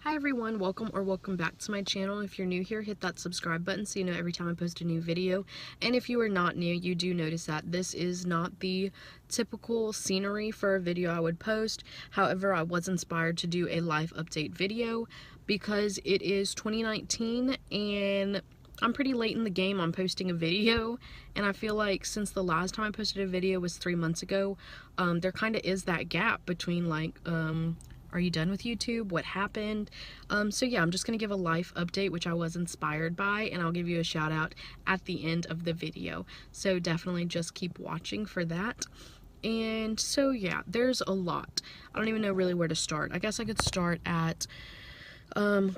Hi everyone, welcome back to my channel. If you're new here, hit that subscribe button so you know every time I post a new video. And if you are not new, you do notice that this is not the typical scenery for a video I would post. However, I was inspired to do a life update video because it is 2019 and I'm pretty late in the game on posting a video, and I feel like since the last time I posted a video was 3 months ago, there kind of is that gap between like, are you done with YouTube? What happened? So yeah, I'm just going to give a life update, which I was inspired by, and I'll give you a shout out at the end of the video. So definitely just keep watching for that. And so yeah, there's a lot. I don't even know really where to start. I guess I could start at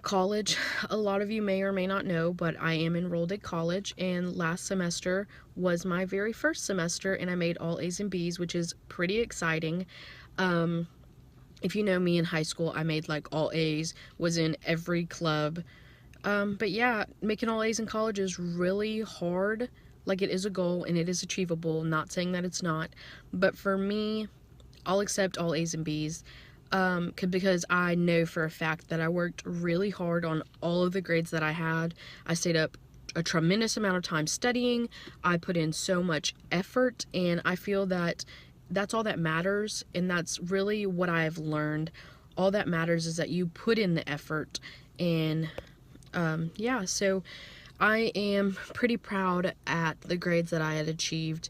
college. A lot of you may or may not know, but I am enrolled at college, and last semester was my very first semester, and I made all A's and B's, which is pretty exciting. If you know me in high school, I made like all A's, was in every club. But yeah, making all A's in college is really hard. Like, it is a goal and it is achievable, not saying that it's not. But for me, I'll accept all A's and B's because I know for a fact that I worked really hard on all of the grades that I had. I stayed up a tremendous amount of time studying. I put in so much effort, and I feel that that's all that matters, and that's really what I've learned. All that matters is that you put in the effort, and yeah, so I am pretty proud at the grades that I had achieved.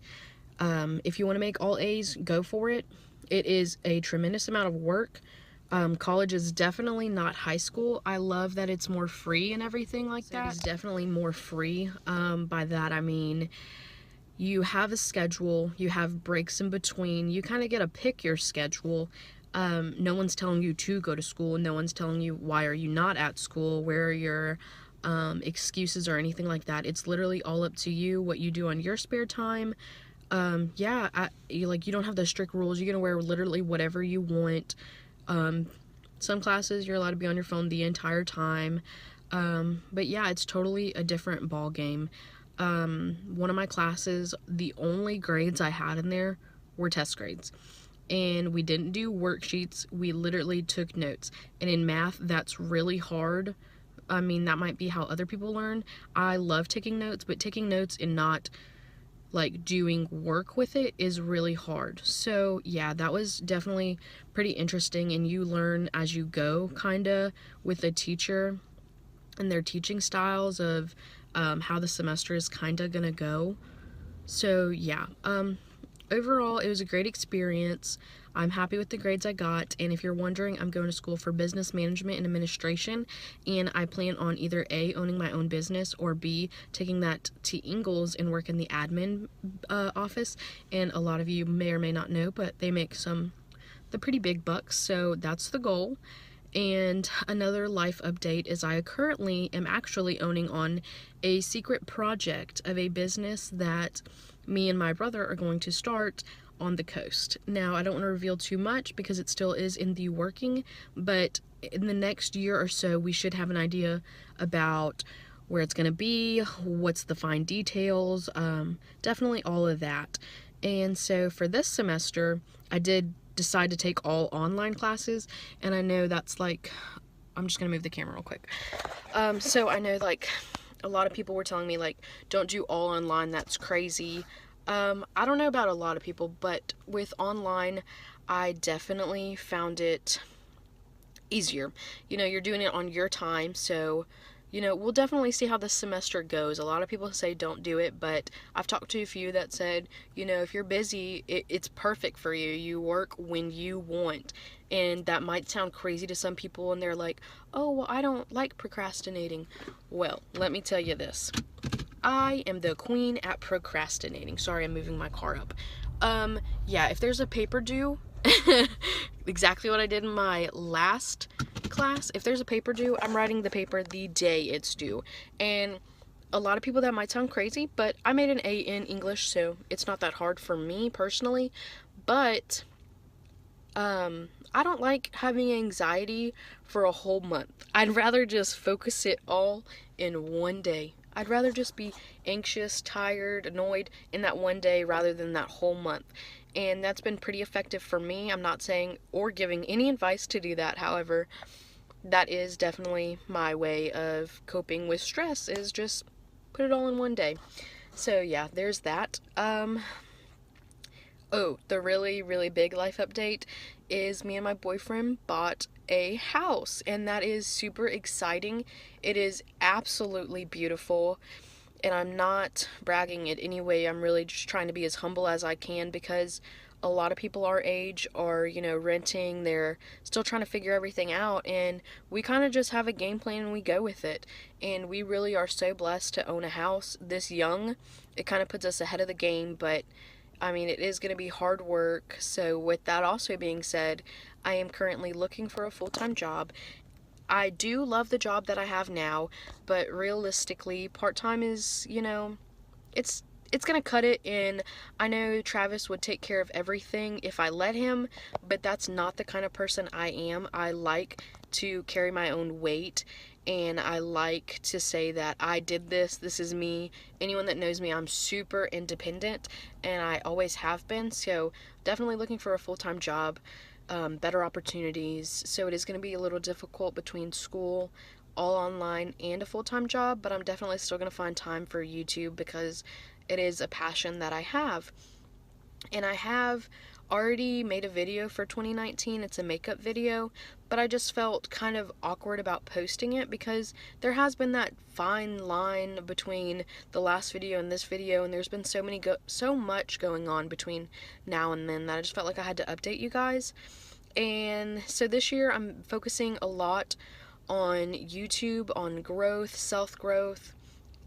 If you want to make all A's, go for it. It is a tremendous amount of work. College is definitely not high school. I love that it's more free and everything like that. It is definitely more free. By that I mean, you have a schedule, you have breaks in between, you kind of get to pick your schedule. No one's telling you to go to school, no one's telling you why are you not at school, where are your excuses or anything like that. It's literally all up to you, what you do on your spare time. Yeah, you don't have the strict rules. You're gonna wear literally whatever you want. Some classes you're allowed to be on your phone the entire time. But yeah, it's totally a different ball game. One of my classes, the only grades I had in there were test grades, and we didn't do worksheets. We literally took notes, and in math, that's really hard. I mean, that might be how other people learn. I love taking notes, but taking notes and not like doing work with it is really hard. So yeah, that was definitely pretty interesting, and you learn as you go kind of with the teacher and their teaching styles of how the semester is kind of gonna go. So yeah, overall it was a great experience. I'm happy with the grades I got, and if you're wondering, I'm going to school for business management and administration, and I plan on either A, owning my own business, or B, taking that to Ingles and work in the admin office. And a lot of you may or may not know, but they make the pretty big bucks, so that's the goal. And another life update is I currently am actually owning on a secret project of a business that me and my brother are going to start on the coast. Now, I don't want to reveal too much because it still is in the working, but in the next year or so, we should have an idea about where it's going to be, what's the fine details, definitely all of that. And so for this semester, I did decide to take all online classes, and I know that's like, I'm just gonna move the camera real quick. So I know like a lot of people were telling me like, don't do all online, that's crazy. I don't know about a lot of people, but with online, I definitely found it easier. You know, you're doing it on your time, so you know, we'll definitely see how this semester goes. A lot of people say don't do it, but I've talked to a few that said, you know, if you're busy, it's perfect for you. You work when you want. And that might sound crazy to some people, and they're like, oh, well, I don't like procrastinating. Well, let me tell you this. I am the queen at procrastinating. Sorry, I'm moving my car up. Yeah, if there's a paper due, exactly what I did in my last class. If there's a paper due, I'm writing the paper the day it's due. And a lot of people, that might sound crazy, but I made an A in English, so it's not that hard for me personally. But I don't like having anxiety for a whole month. I'd rather just focus it all in one day. I'd rather just be anxious, tired, annoyed in that one day rather than that whole month. And that's been pretty effective for me. I'm not saying or giving any advice to do that. However, that is definitely my way of coping with stress, is just put it all in one day. So yeah, there's that. Oh, the really, really big life update is me and my boyfriend bought a house, and that is super exciting. It is absolutely beautiful, and I'm not bragging it anyway. I'm really just trying to be as humble as I can, because a lot of people our age are, renting. They're still trying to figure everything out, and we kind of just have a game plan and we go with it. And we really are so blessed to own a house this young. It kind of puts us ahead of the game, but I mean, it is going to be hard work. So with that also being said, I am currently looking for a full-time job. I do love the job that I have now, but realistically, part-time is, it's gonna cut it. And I know Travis would take care of everything if I let him, but that's not the kind of person I am. I like to carry my own weight, and I like to say that I did this, this is me. Anyone that knows me, I'm super independent, and I always have been. So definitely looking for a full-time job, better opportunities. So it is going to be a little difficult between school, all online, and a full-time job, but I'm definitely still going to find time for YouTube because it is a passion that I have. And I have already made a video for 2019. It's a makeup video, but I just felt kind of awkward about posting it because there has been that fine line between the last video and this video, and there's been so much going on between now and then that I just felt like I had to update you guys. And so this year I'm focusing a lot on YouTube, on growth, self-growth,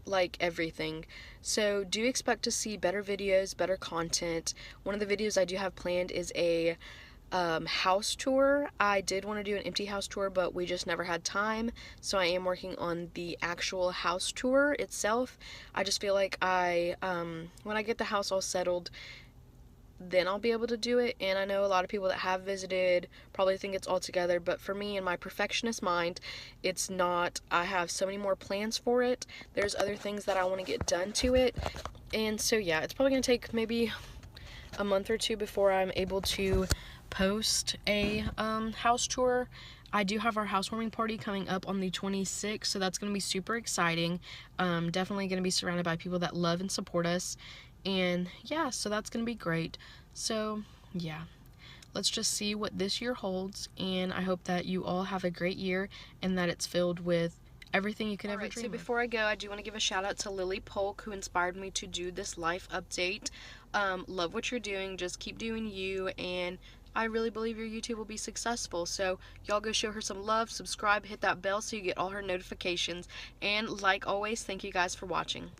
like everything. So do expect to see better videos, better content. One of the videos I do have planned is a house tour. I did want to do an empty house tour, but we just never had time. So I am working on the actual house tour itself. I just feel like when I get the house all settled, then I'll be able to do it. And I know a lot of people that have visited probably think it's all together, but for me, in my perfectionist mind, it's not. I have so many more plans for it. There's other things that I want to get done to it. And so yeah, it's probably going to take maybe a month or two before I'm able to post a house tour. I do have our housewarming party coming up on the 26th, so that's going to be super exciting. Definitely going to be surrounded by people that love and support us. And yeah, so that's going to be great. So yeah, let's just see what this year holds, and I hope that you all have a great year and that it's filled with everything you could ever dream of. So before I go, I do want to give a shout out to Lily Polk, who inspired me to do this life update. Love what you're doing. Just keep doing you, and I really believe your YouTube will be successful. So y'all go show her some love, subscribe, hit that bell so you get all her notifications. And like always, thank you guys for watching.